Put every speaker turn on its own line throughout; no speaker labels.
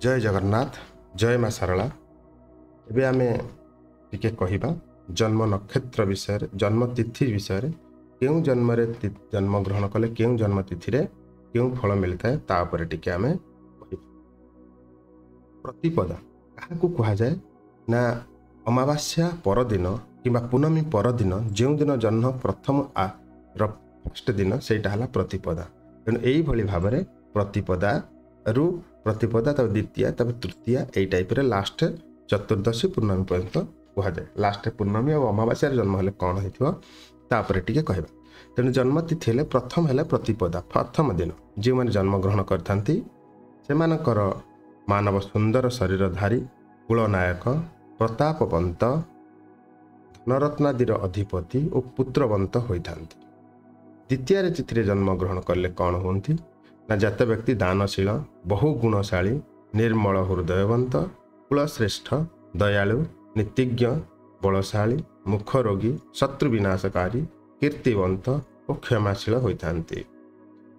जय जगन्नाथ जय माँ सारला। एबे आमे टिके कहिबा जन्म नक्षत्र विषय जन्म तिथि विषय केउं जन्म रे जन्म ग्रहण कले केउं जन्म तिथि रे केउं फल मिलता है ता पर टिके आमे कहिबा। प्रतिपदा काहाकू कहा जाए ना अमावास्या परदिन किंबा पूनमी परदिन जो दिन जन्म प्रथम फर्स्ट दिन सेटा हला प्रतिपदा। तेणु एई भली भाबरे प्रतिपदा रु प्रतिपदा तब द्वितीय तब तृतीय यही टाइप रे लास्ट चतुर्दशी पूर्णमी पर्यंत कह जाए। लास्ट पूर्णमी और अमावास्या जन्म हेले कौन होपर टे कहवा। तेणु जन्म तिथि हेले प्रथम हेले प्रतिपदा प्रथम दिन जो मैंने जन्म ग्रहण करथांती सेमानकर मानव सुंदर शरीरधारी कुलनायक प्रतापवंत धनरत्नादीर अधिपति और पुत्रवंत होइथांती। द्वितीय तिथि जन्म ग्रहण कले कौन होती ना जात व्यक्ति दानशील बहुगुणशाली निर्मल हृदयवंत कुलश्रेष्ठ दयालु नीतिज्ञ बलशाली मुख रोगी शत्रु विनाशकारी कीर्तिवंत और क्षमाशील होइथांती।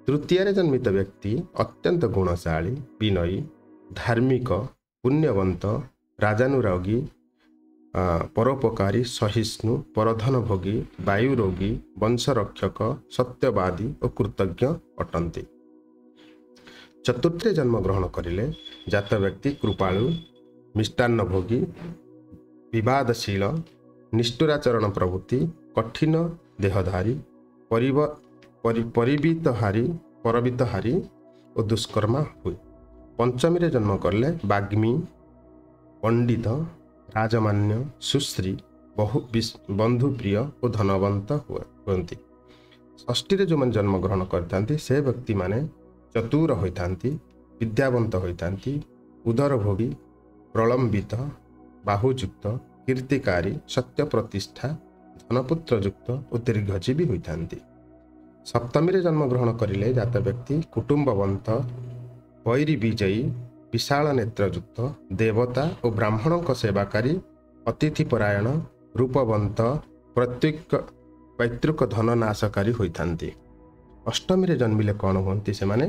तृतीय जन्मित व्यक्ति अत्यंत गुणशाली विनयी धार्मिक पुण्यवंत राजानुरागी परोपकारी सहिष्णु परधन भोगी वायुरोगी वंशरक्षक सत्यवादी और कृतज्ञ अटंती। चतुर्थ जन्म ग्रहण करिले जात व्यक्ति कृपालु मिष्टान्न भोगी विवादशील निष्ठुराचरण प्रवृत्ति कठिन देहधारी परबितहारी और दुष्कर्मा हुए। पंचमी जन्म करले वाग्मी पंडित राजमान्य सुश्री बहु बंधुप्रिय और धनवंत हुए। षष्ठी जो मैंने जन्म ग्रहण करते से व्यक्ति माने चतुर होइथांती विद्यावंत होइथांती उदर भोगी प्रलंबित बाहुयुक्त कीर्तिकारी सत्य प्रतिष्ठा धनपुत्रयुक्त और दीर्घजीवी होइथांती। सप्तमी जन्म ग्रहण करिले जात व्यक्ति कुटुंबवंत वैरी विजयी विशाल नेत्रयुक्त देवता और ब्राह्मणों सेवाकारी अतिथिपरायण रूपवंत पैतृक धननाशकारी होइथांती। अष्टमी जन्मिले कौन होती से माने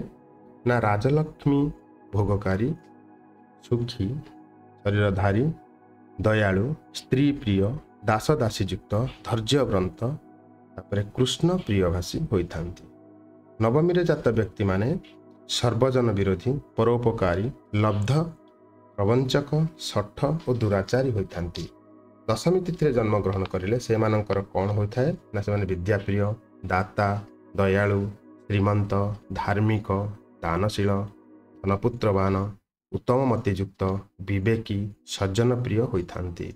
ना राजलक्ष्मी भोगकारी सुखी शरीरधारी दयालु स्त्री प्रिय दास दासीयुक्त धैर्यव्रत तापर कृष्ण प्रियभाषी होइथांती। नवमी जात व्यक्ति माने सर्वजन विरोधी परोपकारी लब्ध प्रवंचक शठ और दुराचारी होइथांती। दशमी तिथि जन्म ग्रहण करिले से मानकर कौन होता है ना से विद्याप्रिय दाता दयालु श्रीमंत धार्मिक दानशील धनपुत्रवान उत्तम मतियुक्त विवेकी सज्जन प्रिय होइथांती।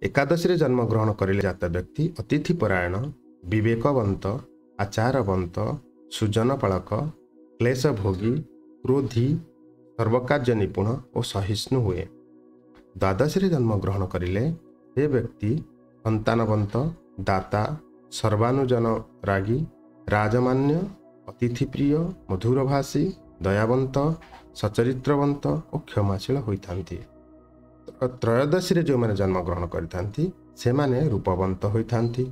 एकादशी जन्म ग्रहण करिले जात व्यक्ति अतिथिपरायण विवेकवंत आचारवंत सुजनपालक क्लेशभोगी क्रोधी सर्वकार्य निपुण और सहिष्णु हुए। द्वादशी जन्म ग्रहण करिले हे व्यक्ति संतानवंत दाता सर्वानुजन रागी राजमान्य अतिथिप्रिय मधुरभाषी दयावंत सचरित्रवंत और क्षमाशील होइथांती। त्रयोदशी जो मैंने जन्म ग्रहण करथांती से माने रूपवंत होइथांती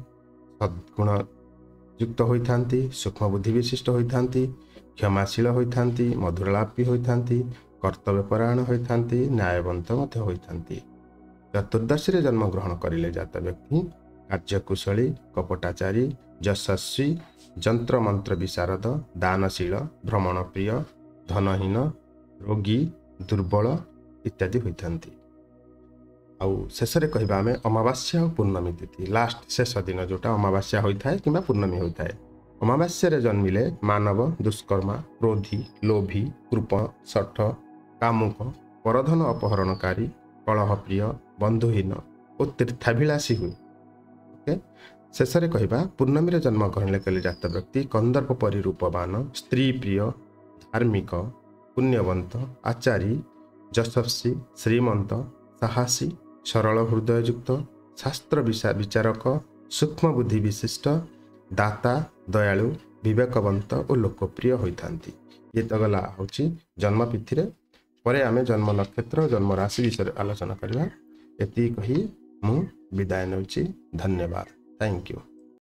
सद्गुण युक्त होइथांती सूक्ष्म बुद्धि विशिष्ट होइथांती क्षमाशील होइथांती मधुरलापी होइथांती कर्तव्यपरायण होइथांती न्यायवंत मध्य होइथांती। चतुर्दशी जन्म ग्रहण करिले जात व्यक्ति कार्यकुशली कपटाचारी यशस्वी जंत्र मंत्र विशारद दानशील भ्रमणप्रिय धनहीन रोगी दुर्बल इत्यादि होइथांती। आउ शेष रे कहबा आमे अमावास्या और पूर्णमी तिथि लास्ट शेष दिन जोटा अमावास्या होता है कि पूर्णमी होता है। अमावास्या जन्मिले मानव दुष्कर्मा क्रोधी लोभी कृपण शठ कामुक परधन अपहरणकारी कलहप्रिय बंधुहीन और तीर्थाभिलाषी हुए। ओके शेष रे कहबा पूर्णमी जन्म ग्रहण कले जात व्यक्ति कंदर्प परि रूपवान स्त्री प्रिय धार्मिक पुण्यवंत आचारी यशस्वी श्रीमंत साहसी सरल हृदययुक्त शास्त्र विचारक सूक्ष्म बुद्धि विशिष्ट दाता दयालु विवेकवंत और लोकप्रिय होइथांती। ये तो गला होची जन्म तिथि रे परे आमे जन्म नक्षत्र जन्म राशि विषय आलोचना करबा। एति कही मु विदाय नउची। धन्यवाद। Thank you.